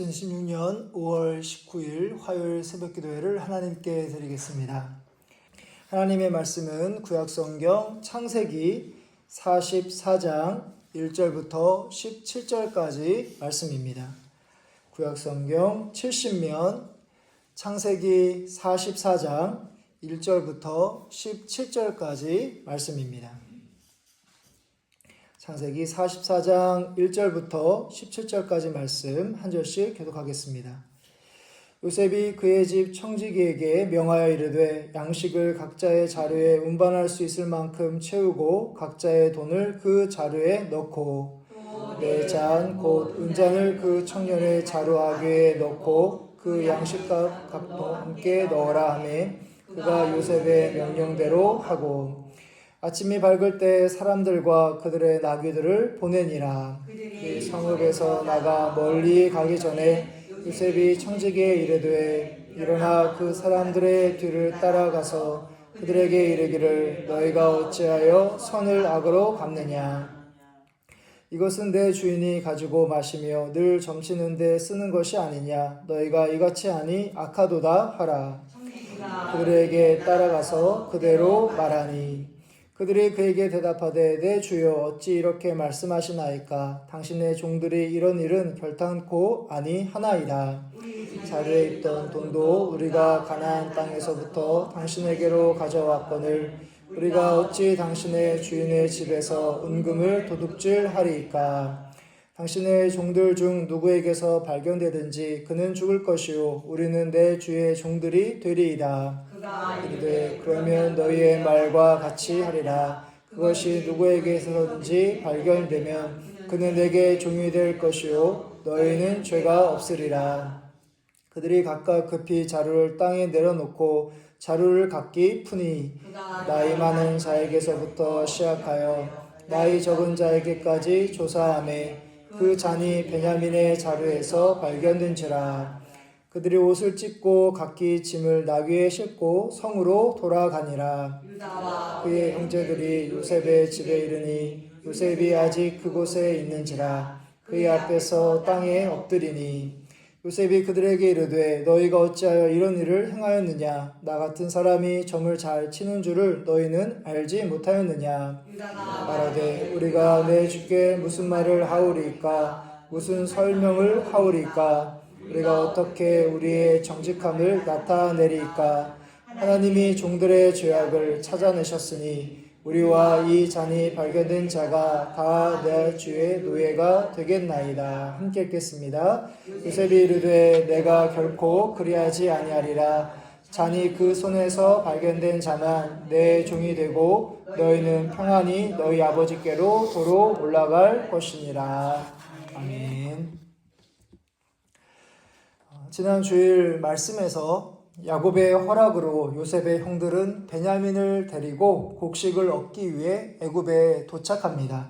2016년 5월 19일 화요일 새벽기도회를 하나님께 드리겠습니다. 하나님의 말씀은 구약성경 창세기 44장 1절부터 17절까지 말씀입니다. 구약성경 70면 창세기 44장 1절부터 17절까지 말씀입니다. 창세기 44장 1절부터 17절까지 말씀 한 절씩 교독하겠습니다. 요셉이 그의 집 청지기에게 명하여 이르되 양식을 각자의 자루에 운반할 수 있을 만큼 채우고 각자의 돈을 그 자루에 넣고 내 잔 곧 은잔을 그 청년의 자루아귀에 넣고 그 양식값도 함께 넣으라 하며 그가 요셉의 명령대로 하고 아침이 밝을 때 사람들과 그들의 나귀들을 보내니라. 그 성읍에서 나가 멀리 가기 전에 요셉이 청지기에 이르되 일어나 그 사람들의 뒤를 따라가서 그들에게 이르기를 너희가 어찌하여 선을 악으로 갚느냐. 이것은 내 주인이 가지고 마시며 늘 점치는 데 쓰는 것이 아니냐. 너희가 이같이 하니 악하도다 하라. 그들에게 따라가서 그대로 말하니 그들이 그에게 대답하되 내 주여 어찌 이렇게 말씀하시나이까. 당신의 종들이 이런 일은 결탄코 아니하나이다. 자루에 있던 돈도 우리가 가나안 땅에서부터 당신에게로 가져왔거늘 우리가 어찌 당신의 주인의 집에서 은금을 도둑질하리이까. 당신의 종들 중 누구에게서 발견되든지 그는 죽을 것이요 우리는 내 주의 종들이 되리이다. 이르되 그러면 너희의 말과 같이 하리라. 그것이 누구에게서든지 발견되면 그는 내게 종이 될 것이요 너희는 죄가 없으리라. 그들이 각각 급히 자루를 땅에 내려놓고 자루를 각기 푸니 나이 많은 자에게서부터 시작하여 나이 적은 자에게까지 조사하매 그 잔이 베냐민의 자루에서 발견된지라. 그들이 옷을 찢고 각기 짐을 나귀에 싣고 성으로 돌아가니라. 그의 형제들이 요셉의 집에 이르니 요셉이 아직 그곳에 있는지라. 그의 앞에서 땅에 엎드리니 요셉이 그들에게 이르되 너희가 어찌하여 이런 일을 행하였느냐. 나 같은 사람이 점을 잘 치는 줄을 너희는 알지 못하였느냐. 말하되 우리가 내 주께 무슨 말을 하오리까. 무슨 설명을 하오리까. 우리가 어떻게 우리의 정직함을 나타내리까. 하나님이 종들의 죄악을 찾아내셨으니 우리와 이 잔이 발견된 자가 다 내 주의 노예가 되겠나이다. 함께 읽겠습니다. 요셉이 이르되 내가 결코 그리하지 아니하리라. 잔이 그 손에서 발견된 자만 내 종이 되고 너희는 평안히 너희 아버지께로 도로 올라갈 것이니라. 아멘. 지난 주일 말씀에서 야곱의 허락으로 요셉의 형들은 베냐민을 데리고 곡식을 얻기 위해 애굽에 도착합니다.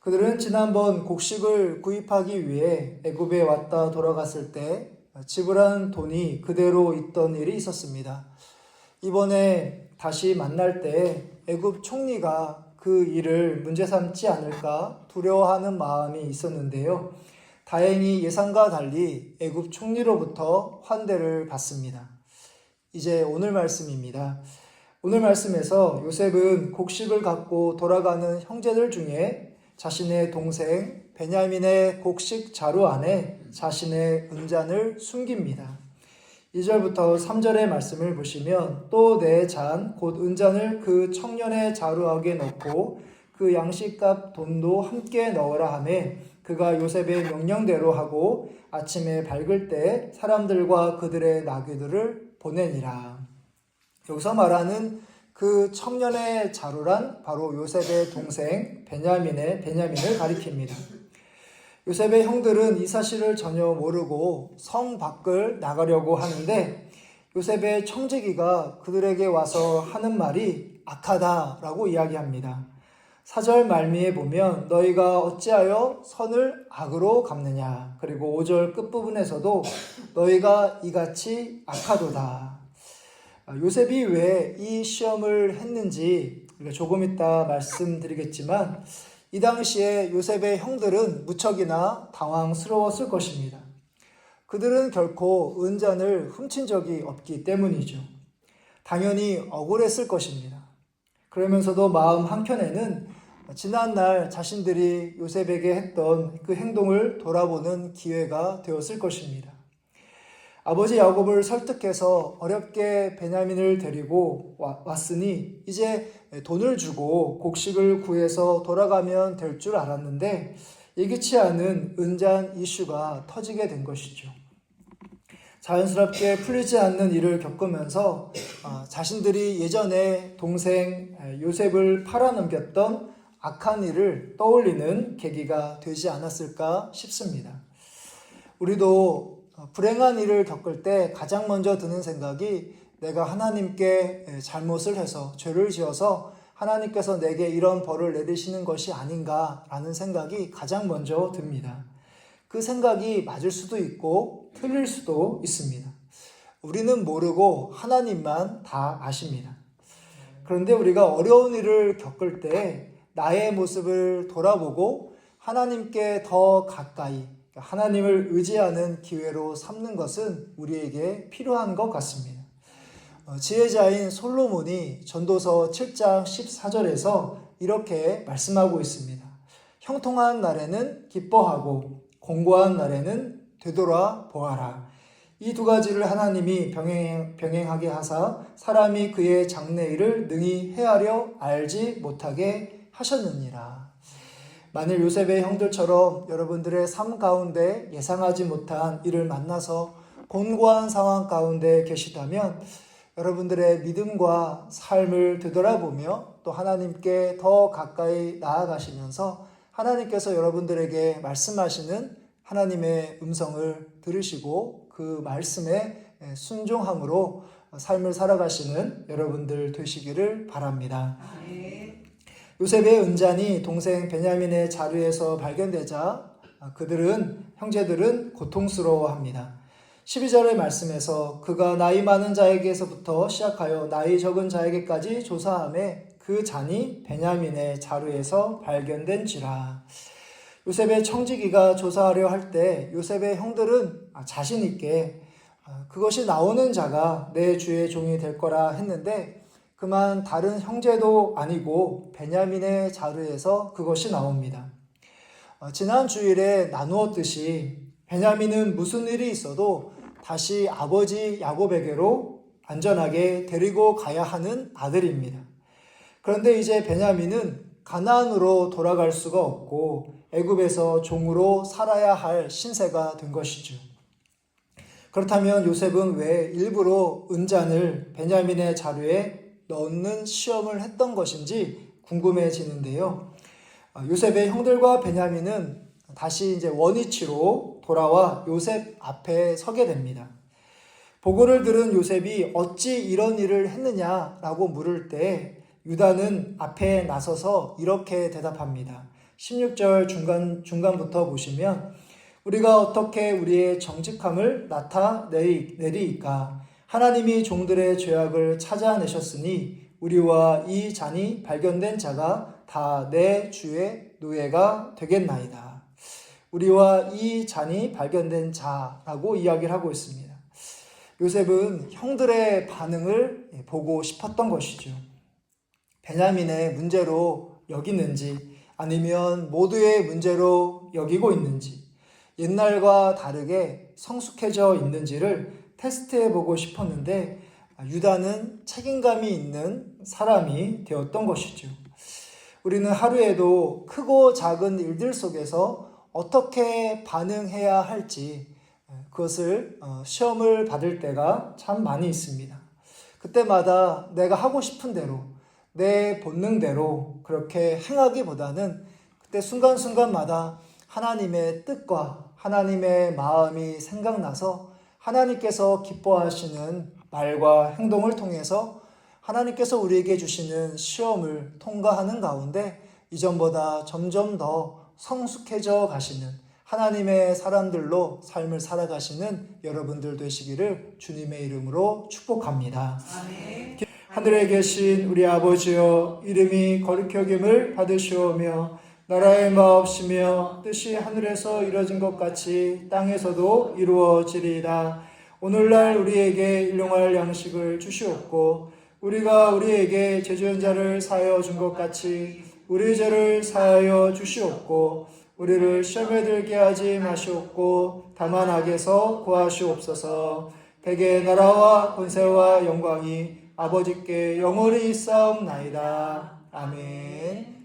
그들은 지난번 곡식을 구입하기 위해 애굽에 왔다 돌아갔을 때 지불한 돈이 그대로 있던 일이 있었습니다. 이번에 다시 만날 때 애굽 총리가 그 일을 문제 삼지 않을까 두려워하는 마음이 있었는데요. 다행히 예상과 달리 애굽 총리로부터 환대를 받습니다. 이제 오늘 말씀입니다. 오늘 말씀에서 요셉은 곡식을 갖고 돌아가는 형제들 중에 자신의 동생 베냐민의 곡식 자루 안에 자신의 은잔을 숨깁니다. 2절부터 3절의 말씀을 보시면 또 내 잔 곧 은잔을 그 청년의 자루아귀에 넣고 그 양식값 돈도 함께 넣으라 하며 그가 요셉의 명령대로 하고 아침에 밝을 때 사람들과 그들의 나귀들을 보내니라. 여기서 말하는 그 청년의 자루란 바로 요셉의 동생 베냐민을 가리킵니다. 요셉의 형들은 이 사실을 전혀 모르고 성 밖을 나가려고 하는데 요셉의 청지기가 그들에게 와서 하는 말이 악하다라고 이야기합니다. 4절 말미에 보면 너희가 어찌하여 선을 악으로 갚느냐. 그리고 5절 끝부분에서도 너희가 이같이 악하도다. 요셉이 왜 이 시험을 했는지 조금 이따 말씀드리겠지만 이 당시에 요셉의 형들은 무척이나 당황스러웠을 것입니다. 그들은 결코 은잔을 훔친 적이 없기 때문이죠. 당연히 억울했을 것입니다. 그러면서도 마음 한켠에는 지난날 자신들이 요셉에게 했던 그 행동을 돌아보는 기회가 되었을 것입니다. 아버지 야곱을 설득해서 어렵게 베냐민을 데리고 왔으니 이제 돈을 주고 곡식을 구해서 돌아가면 될 줄 알았는데 예기치 않은 은잔 이슈가 터지게 된 것이죠. 자연스럽게 풀리지 않는 일을 겪으면서 자신들이 예전에 동생 요셉을 팔아넘겼던 악한 일을 떠올리는 계기가 되지 않았을까 싶습니다. 우리도 불행한 일을 겪을 때 가장 먼저 드는 생각이 내가 하나님께 잘못을 해서 죄를 지어서 하나님께서 내게 이런 벌을 내리시는 것이 아닌가라는 생각이 가장 먼저 듭니다. 그 생각이 맞을 수도 있고 틀릴 수도 있습니다. 우리는 모르고 하나님만 다 아십니다. 그런데 우리가 어려운 일을 겪을 때 나의 모습을 돌아보고 하나님께 더 가까이 하나님을 의지하는 기회로 삼는 것은 우리에게 필요한 것 같습니다. 지혜자인 솔로몬이 전도서 7장 14절에서 이렇게 말씀하고 있습니다. 형통한 날에는 기뻐하고 공고한 날에는 되돌아 보아라. 이 두 가지를 하나님이 병행하게 하사 사람이 그의 장래일을 능히 헤아려 알지 못하게 하셨느니라. 만일 요셉의 형들처럼 여러분들의 삶 가운데 예상하지 못한 일을 만나서 곤고한 상황 가운데 계시다면 여러분들의 믿음과 삶을 되돌아보며 또 하나님께 더 가까이 나아가시면서 하나님께서 여러분들에게 말씀하시는 하나님의 음성을 들으시고 그 말씀에 순종함으로 삶을 살아가시는 여러분들 되시기를 바랍니다. 요셉의 은잔이 동생 베냐민의 자루에서 발견되자 형제들은 고통스러워합니다. 12절의 말씀에서 그가 나이 많은 자에게서부터 시작하여 나이 적은 자에게까지 조사함에 그 잔이 베냐민의 자루에서 발견된지라. 요셉의 청지기가 조사하려 할 때 요셉의 형들은 자신 있게 그것이 나오는 자가 내 주의 종이 될 거라 했는데 그만 다른 형제도 아니고 베냐민의 자루에서 그것이 나옵니다. 지난 주일에 나누었듯이 베냐민은 무슨 일이 있어도 다시 아버지 야곱에게로 안전하게 데리고 가야 하는 아들입니다. 그런데 이제 베냐민은 가나안으로 돌아갈 수가 없고 애굽에서 종으로 살아야 할 신세가 된 것이죠. 그렇다면 요셉은 왜 일부러 은잔을 베냐민의 자루에 넣는 시험을 했던 것인지 궁금해지는데요. 요셉의 형들과 베냐민은 다시 이제 원위치로 돌아와 요셉 앞에 서게 됩니다. 보고를 들은 요셉이 어찌 이런 일을 했느냐라고 물을 때 유다는 앞에 나서서 이렇게 대답합니다. 16절 중간부터 보시면 우리가 어떻게 우리의 정직함을 나타내리이까? 하나님이 종들의 죄악을 찾아내셨으니 우리와 이 잔이 발견된 자가 다 내 주의 노예가 되겠나이다. 우리와 이 잔이 발견된 자라고 이야기를 하고 있습니다. 요셉은 형들의 반응을 보고 싶었던 것이죠. 베냐민의 문제로 여기는지 아니면 모두의 문제로 여기고 있는지 옛날과 다르게 성숙해져 있는지를 테스트해 보고 싶었는데 유다는 책임감이 있는 사람이 되었던 것이죠. 우리는 하루에도 크고 작은 일들 속에서 어떻게 반응해야 할지 그것을 시험을 받을 때가 참 많이 있습니다. 그때마다 내가 하고 싶은 대로 내 본능대로 그렇게 행하기보다는 그때 순간순간마다 하나님의 뜻과 하나님의 마음이 생각나서 하나님께서 기뻐하시는 말과 행동을 통해서 하나님께서 우리에게 주시는 시험을 통과하는 가운데 이전보다 점점 더 성숙해져 가시는 하나님의 사람들로 삶을 살아가시는 여러분들 되시기를 주님의 이름으로 축복합니다. 아멘. 하늘에 계신 우리 아버지여, 이름이 거룩히 여김을 받으시오며 나라의 마옵시며 뜻이 하늘에서 이루어진 것 같이 땅에서도 이루어지리이다. 오늘날 우리에게 일용할 양식을 주시옵고 우리가 우리에게 죄지은 자를 사하여 준 것 같이 우리 죄를 사하여 주시옵고 우리를 시험에 들게 하지 마시옵고 다만 악에서 구하시옵소서. 대개 나라와 권세와 영광이 아버지께 영원히 있사옵나이다. 아멘.